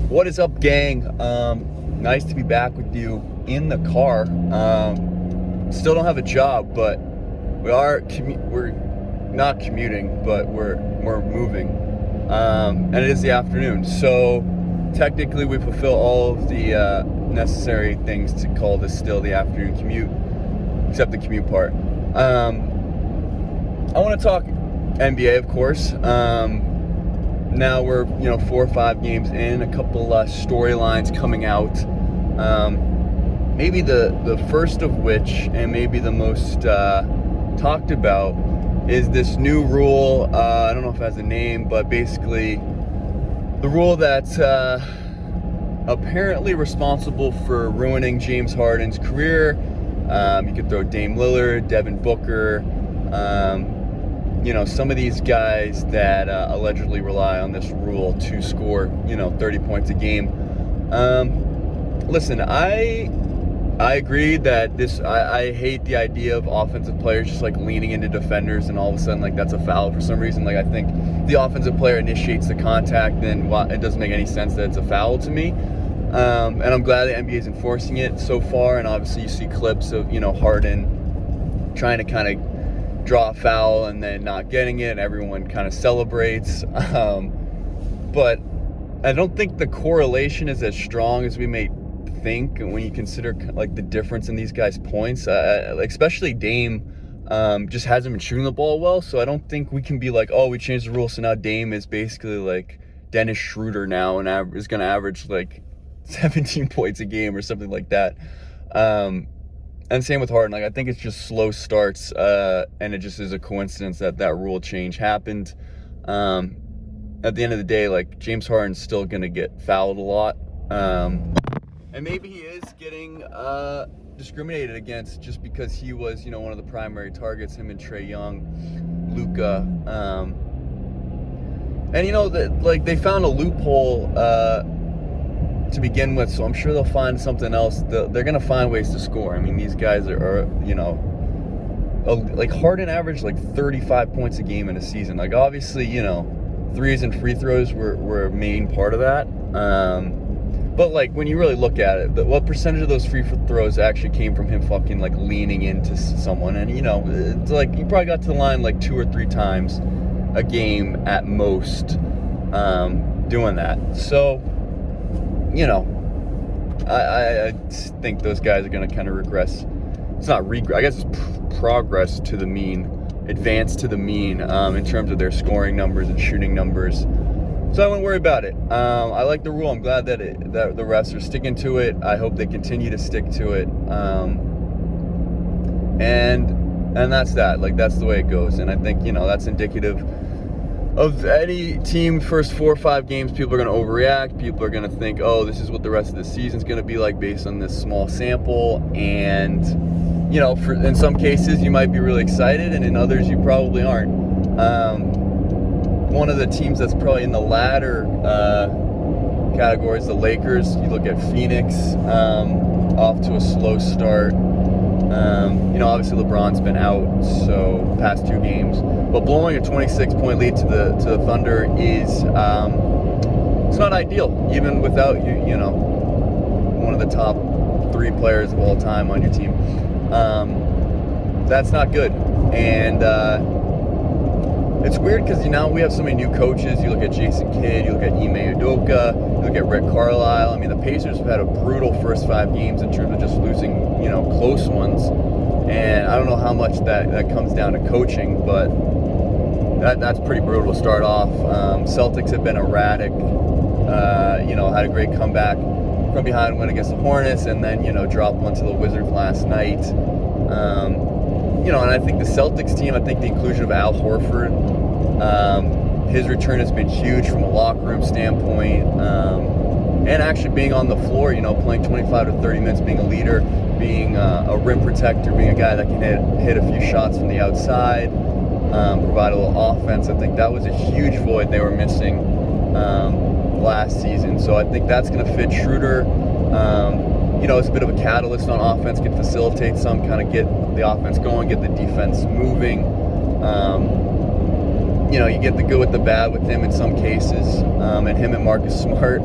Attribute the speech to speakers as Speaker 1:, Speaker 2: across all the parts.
Speaker 1: What is up, gang? Nice to be back with you in the car. Still don't have a job, but we're not commuting, but we're moving. And it is the afternoon, so technically we fulfill all of the necessary things to call this still the afternoon commute, except the commute part. I want to talk NBA, of course. Now we're 4 or 5 games in, a couple storylines coming out. Maybe the first of which, and maybe the most talked about, is this new rule. I don't know if it has a name, but basically the rule that's apparently responsible for ruining James Harden's career. You could throw Dame Lillard, Devin Booker, some of these guys that allegedly rely on this rule to score 30 points a game. Listen, I agree that I hate the idea of offensive players just leaning into defenders and all of a sudden that's a foul for some reason. I think the offensive player initiates the contact, then it doesn't make any sense that it's a foul to me. And I'm glad the NBA is enforcing it so far, and obviously you see clips of Harden trying to kind of draw a foul and then not getting it, and everyone kind of celebrates. But I don't think the correlation is as strong as we may think when you consider the difference in these guys' points. Especially Dame just hasn't been shooting the ball well, so I don't think we can be we changed the rule, so now Dame is basically Dennis Schroeder now and is going to average 17 points a game or something like that. And same with Harden. I think it's just slow starts, and it just is a coincidence that rule change happened. At the end of the day, James Harden's still going to get fouled a lot. And maybe he is getting discriminated against just because he was, one of the primary targets, him and Trae Young, Luka. And, they found a loophole to begin with, so I'm sure they'll find something else. They're going to find ways to score. I mean, these guys are Harden averaged 35 points a game in a season. Obviously, threes and free throws were a main part of that. But when you really look at it, what percentage of those free throws actually came from him fucking leaning into someone? And it's he probably got to the line 2 or 3 times a game at most, doing that. So I think those guys are going to kind of regress. It's not regress. I guess it's progress to the mean, advance to the mean in terms of their scoring numbers and shooting numbers. So I wouldn't worry about it. I like the rule. I'm glad that the refs are sticking to it. I hope they continue to stick to it. And that's that. That's the way it goes. And I think that's indicative of any team. First 4 or 5 games, people are going to overreact. People are going to think, oh, this is what the rest of the season's going to be like based on this small sample. And in some cases you might be really excited, and in others you probably aren't. One of the teams that's probably in the latter category is the Lakers. You look at Phoenix, off to a slow start. Obviously LeBron's been out, so past 2 games. But blowing a 26-point lead to the Thunder is it's not ideal, even without one of the top 3 players of all time on your team. That's not good, and it's weird because now we have so many new coaches. You look at Jason Kidd, you look at Ime Udoka, you look at Rick Carlisle. I mean, the Pacers have had a brutal first 5 games in terms of just losing close ones. And I don't know how much that comes down to coaching, but that's pretty brutal to start off. Celtics have been erratic. Had a great comeback from behind win against the Hornets, and then dropped one to the Wizards last night. And I think the Celtics team, I think the inclusion of Al Horford, his return has been huge from a locker room standpoint, and actually being on the floor, playing 25 to 30 minutes, being a leader, being a rim protector, being a guy that can hit a few shots from the outside, provide a little offense. I think that was a huge void they were missing last season. So I think that's going to fit Schroeder. It's a bit of a catalyst on offense, can facilitate some, kind of get the offense going, get the defense moving. You get the good with the bad with him in some cases. And him and Marcus Smart,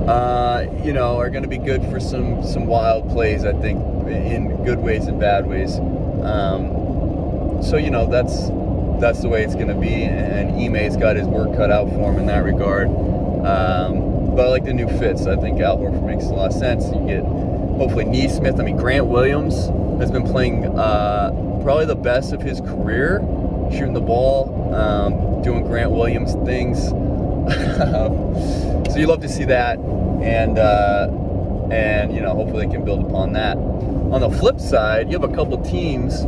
Speaker 1: are going to be good for some wild plays, I think, in good ways and bad ways. That's the way it's going to be, and Ime's got his work cut out for him in that regard. But I like the new fits. I think Al Horford makes a lot of sense. You get, hopefully, Neesmith. I mean, Grant Williams has been playing probably the best of his career, shooting the ball, doing Grant Williams things. So you love to see that, and hopefully they can build upon that. On the flip side, you have a couple teams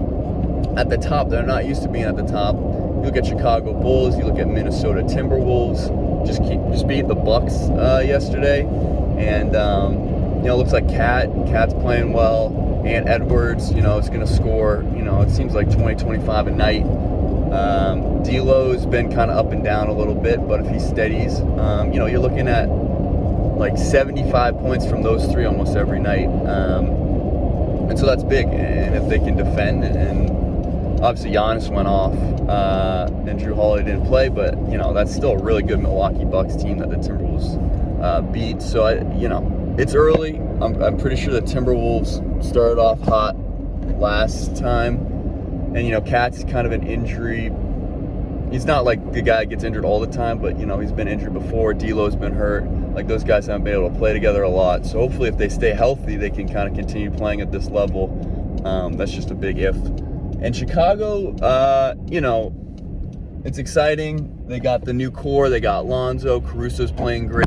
Speaker 1: at the top that are not used to being at the top. You look at Chicago Bulls, you look at Minnesota Timberwolves, just beat the Bucks yesterday, and it looks like Cat's playing well, and Edwards, is going to score, it seems like 20-25 a night. D'Lo's been kind of up and down a little bit, but if he steadies, you're looking at like 75 points from those three almost every night, and so that's big. And if they can defend, and obviously Giannis went off, and Drew Holiday didn't play, but that's still a really good Milwaukee Bucks team that the Timberwolves beat. So it's early. I'm pretty sure the Timberwolves started off hot last time. And, Cat's kind of an injury. He's not like the guy that gets injured all the time, but, he's been injured before. D'Lo's been hurt. Like, those guys haven't been able to play together a lot. So hopefully if they stay healthy, they can kind of continue playing at this level. That's just a big if. And Chicago, it's exciting. They got the new core. They got Lonzo. Caruso's playing great.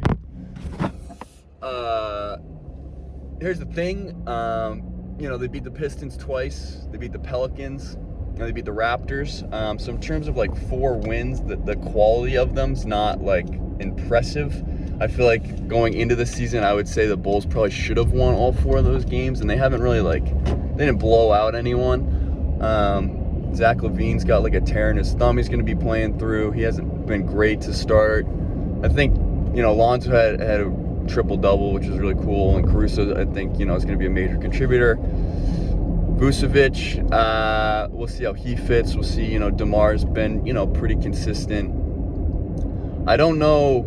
Speaker 1: Here's the thing. They beat the Pistons twice. They beat the Pelicans. They beat the Raptors. So in terms of like 4 wins, the quality of them's not like impressive. I feel like going into the season, I would say the Bulls probably should have won all 4 of those games, and they haven't really they didn't blow out anyone. Zach LaVine's got like a tear in his thumb he's going to be playing through. He hasn't been great to start. I think, Lonzo had a triple-double, which is really cool, and Caruso, I think, is going to be a major contributor. Vucevic, we'll see how he fits. We'll see, DeMar's been, pretty consistent. I don't know,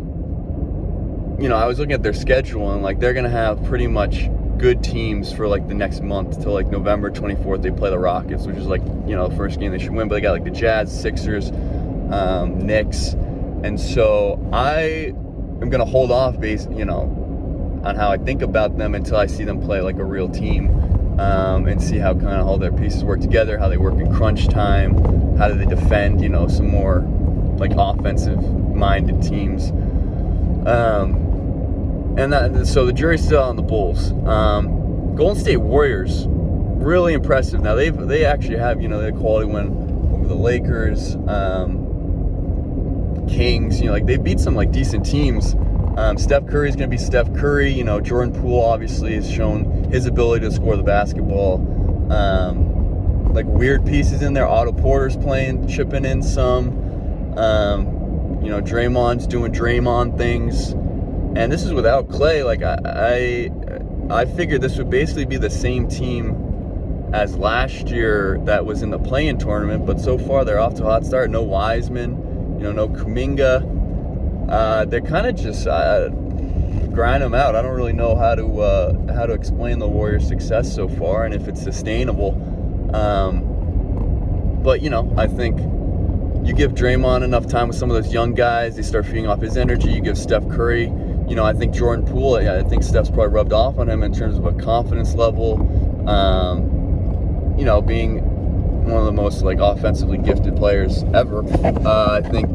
Speaker 1: I was looking at their schedule, and, they're going to have pretty much good teams for, the next month till, November 24th. They play the Rockets, which is, the first game they should win, but they got, the Jazz, Sixers, Knicks, and so I am going to hold off on how I think about them until I see them play like a real team, and see how kind of all their pieces work together, how they work in crunch time, how do they defend, some more offensive-minded teams. So the jury's still on the Bulls. Golden State Warriors, really impressive. Now they actually have, their quality win over the Lakers, Kings, they beat some like decent teams. Steph Curry's going to be Steph Curry. Jordan Poole obviously has shown his ability to score the basketball. Weird pieces in there. Otto Porter's playing, chipping in some. Draymond's doing Draymond things. And this is without Clay. I figured this would basically be the same team as last year that was in the play-in tournament, but so far they're off to a hot start. No Wiseman, no Kuminga. They're kind of just grind them out. I don't really know how to explain the Warriors' success so far and if it's sustainable. But I think you give Draymond enough time with some of those young guys, they start feeding off his energy. You give Steph Curry, I think Jordan Poole, I think Steph's probably rubbed off on him in terms of a confidence level. Being one of the most offensively gifted players ever. I think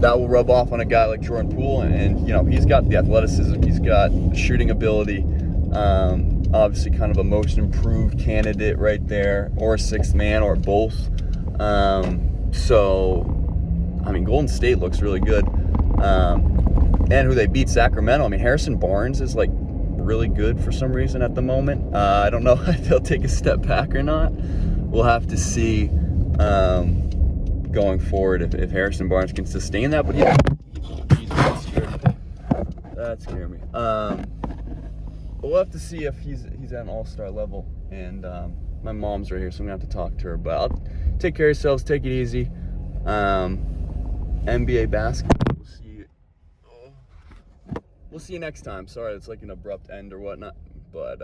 Speaker 1: that will rub off on a guy like Jordan Poole, and he's got the athleticism, he's got shooting ability, obviously kind of a most improved candidate right there, or a sixth man, or both. Golden State looks really good, and who they beat, Sacramento. Harrison Barnes is really good for some reason at the moment. I don't know if they'll take a step back or not. We'll have to see going forward if Harrison Barnes can sustain that. But yeah, that scared me. But we'll have to see if he's at an all-star level. And my mom's right here, so I'm gonna have to talk to her. But I'll take care of yourselves. Take it easy. NBA basketball. We'll see we'll see you next time. Sorry, it's like an abrupt end or whatnot, but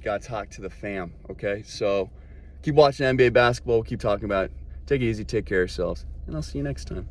Speaker 1: gotta talk to the fam, okay? So keep watching NBA basketball. We'll keep talking about it. Take it easy, take care of yourselves, and I'll see you next time.